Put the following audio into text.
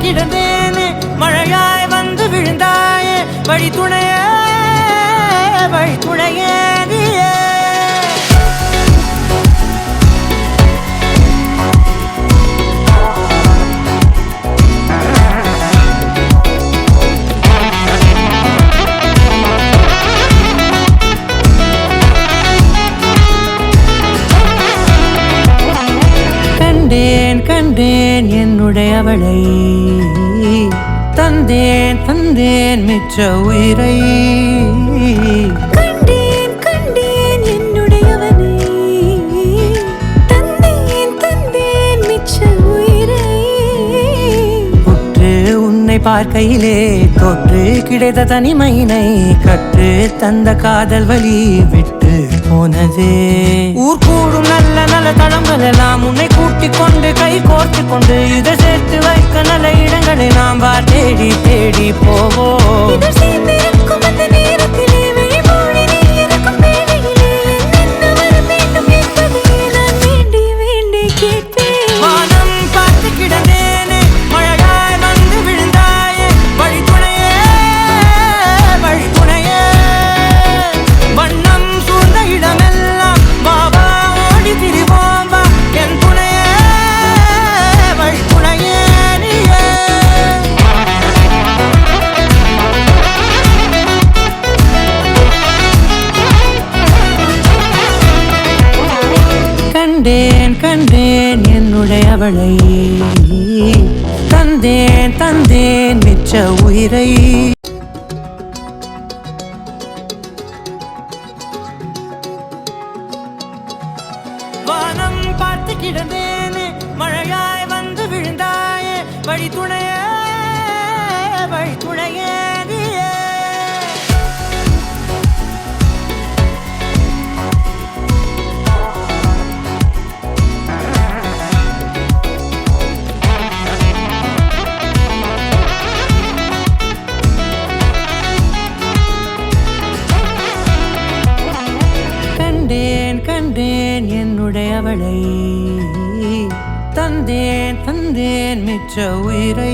கிடந்தேனே மழையாய் வந்து விழுந்தாயே வழி துணையே நீயே கண்டேன் என்னுடையவளை தந்தேன் மிச்ச உயிரை கண்டேன் என்னுடையவனை தந்தேன் மிச்ச உயிரை உற்று உன்னை பார்க்கையிலே தொற்று கிடைத்த தனிமையினை கற்று தந்த காதல் வழி விட்டு போனதே ஊர் கூடும் நல்ல நல்ல தளங்கள் எல்லாம் உன்னை கூட்டிக் கொண்டு கை கோர்த்து கொண்டு இதை சேர்த்து வைக்க நல்ல இடங்களை நாம் தேடி போவோம் கண்டேன் என்னுடையவளை தந்தேன் மிச்ச உயிரை வானம் பார்த்து கிடந்தேனே மழையாய் வந்து விழுந்தாயே வழி துணையே நீயே கண்டேன் என்னுடையவளை தந்தேன் மிச்ச உயிரை